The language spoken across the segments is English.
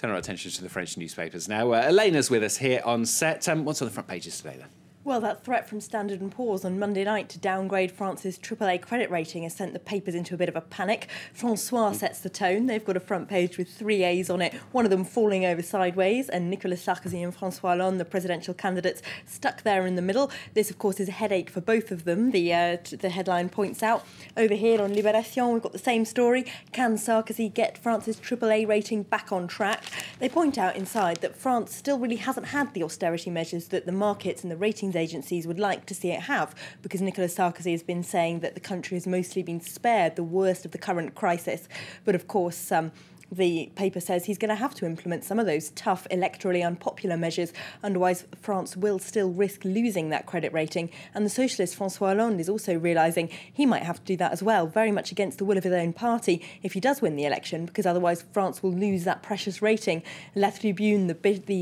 Turn our attention to the French newspapers now. Elena's with us here on set. What's on the front pages today, then? Well, that threat from Standard & Poor's on Monday night to downgrade France's AAA credit rating has sent the papers into a bit of a panic. François sets the tone. They've got a front page with 3 A's on it, one of them falling over sideways, and Nicolas Sarkozy and François Hollande, the presidential candidates, stuck there in the middle. This, of course, is a headache for both of them, the headline points out. Over here on Libération, we've got the same story. Can Sarkozy get France's AAA rating back on track? They point out inside that France still really hasn't had the austerity measures that the markets and the ratings agencies would like to see it have, because Nicolas Sarkozy has been saying that the country has mostly been spared the worst of the current crisis. But of course, the paper says he's going to have to implement some of those tough, electorally unpopular measures, otherwise France will still risk losing that credit rating. And the socialist François Hollande is also realising he might have to do that as well, very much against the will of his own party, if he does win the election, because otherwise France will lose that precious rating. La Tribune, the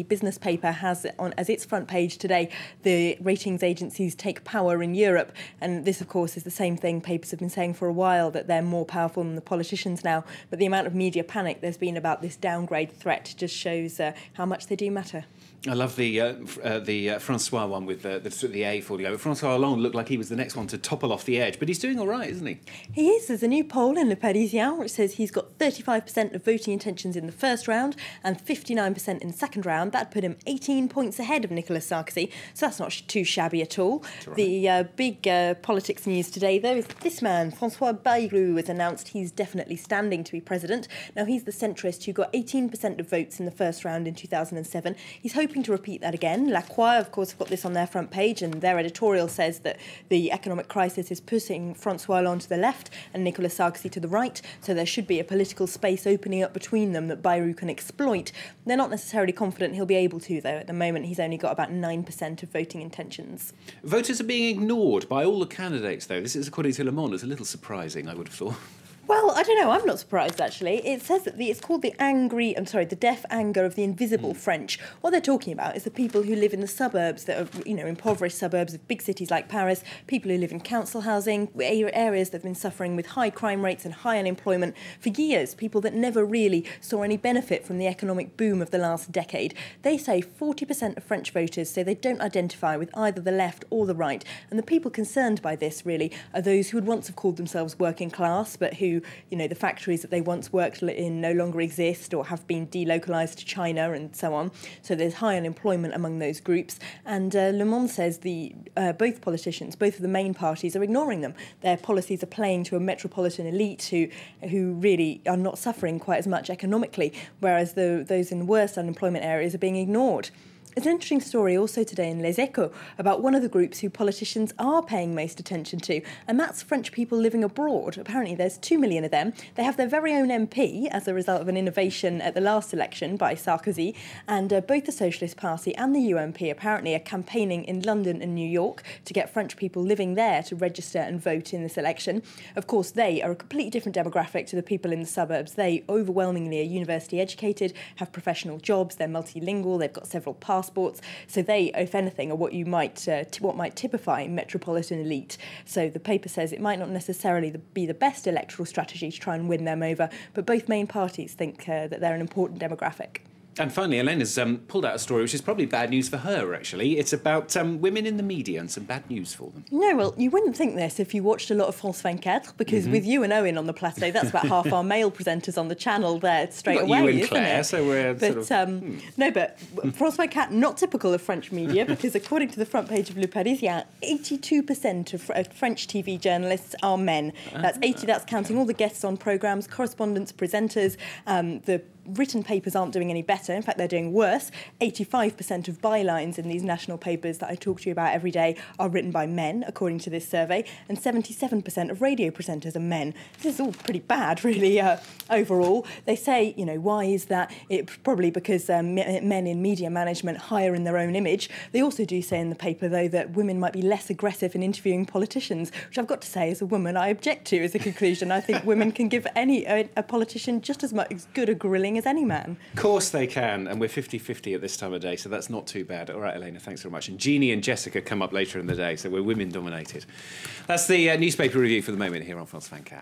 business paper, has on as its front page today, the ratings agencies take power in Europe. And this, of course, is the same thing papers have been saying for a while, that they're more powerful than the politicians now. But the amount of media panic there's been about this downgrade threat just shows how much they do matter. I love the Francois one with the A falling over. Francois Hollande looked like he was the next one to topple off the edge, but he's doing all right, isn't he? He is. There's a new poll in Le Parisien which says he's got 35% of voting intentions in the first round and 59% in the second round. That put him 18 points ahead of Nicolas Sarkozy, so that's not too shabby at all. Right. The big politics news today, though, is this man, François Bayrou, has announced he's definitely standing to be president. Now, he's the centrist who got 18% of votes in the first round in 2007. He's hoping to repeat that again. La Croix, of course, have got this on their front page, and their editorial says that the economic crisis is pushing François Hollande to the left and Nicolas Sarkozy to the right, so there should be a political space opening up between them that Bayrou can exploit. They're not necessarily confident he'll be able to, though. At the moment, he's only got about 9% of voting intentions. Voters are being ignored by all the candidates, though. This is, according to Le Monde, it's a little surprising, I would have thought. Well, I don't know. I'm not surprised, actually. It says that it's called the deaf anger of the invisible French. What they're talking about is the people who live in the suburbs that are, impoverished suburbs of big cities like Paris, people who live in council housing, areas that have been suffering with high crime rates and high unemployment for years, people that never really saw any benefit from the economic boom of the last decade. They say 40% of French voters say they don't identify with either the left or the right. And the people concerned by this, really, are those who would once have called themselves working class, but who, the factories that they once worked in no longer exist or have been delocalised to China and so on. So there's high unemployment among those groups. And Le Monde says both politicians, both of the main parties, are ignoring them. Their policies are playing to a metropolitan elite who really are not suffering quite as much economically, whereas those in the worst unemployment areas are being ignored. It's an interesting story also today in Les Echos about one of the groups who politicians are paying most attention to, and that's French people living abroad. Apparently there's 2 million of them. They have their very own MP as a result of an innovation at the last election by Sarkozy, and both the Socialist Party and the UMP apparently are campaigning in London and New York to get French people living there to register and vote in this election. Of course, they are a completely different demographic to the people in the suburbs. They overwhelmingly are university educated, have professional jobs, they're multilingual, they've got several passports. So they, if anything, are what might typify metropolitan elite. So the paper says it might not necessarily be the best electoral strategy to try and win them over, but both main parties think that they're an important demographic. And finally, Elena's pulled out a story which is probably bad news for her, actually. It's about women in the media and some bad news for them. No, well, you wouldn't think this if you watched a lot of France 24, because with you and Owen on the plateau, that's about half our male presenters on the channel there straight away, you and Claire, so we're No, but France 24, not typical of French media, because according to the front page of Le Parisien, 82% of French TV journalists are men. That's counting all the guests on programmes, correspondents, presenters, the written papers aren't doing any better. In fact, they're doing worse. 85% of bylines in these national papers that I talk to you about every day are written by men, according to this survey, and 77% of radio presenters are men. This is all pretty bad, really, overall. They say, why is that? It's probably because men in media management hire in their own image. They also do say in the paper, though, that women might be less aggressive in interviewing politicians, which I've got to say, as a woman, I object to as a conclusion. I think women can give a politician just as much good a grilling as any man. Of course they can, and we're 50-50 at this time of day, so that's not too bad. All right, Elena, thanks very much. And Jeannie and Jessica come up later in the day, so we're women-dominated. That's the newspaper review for the moment here on France 24.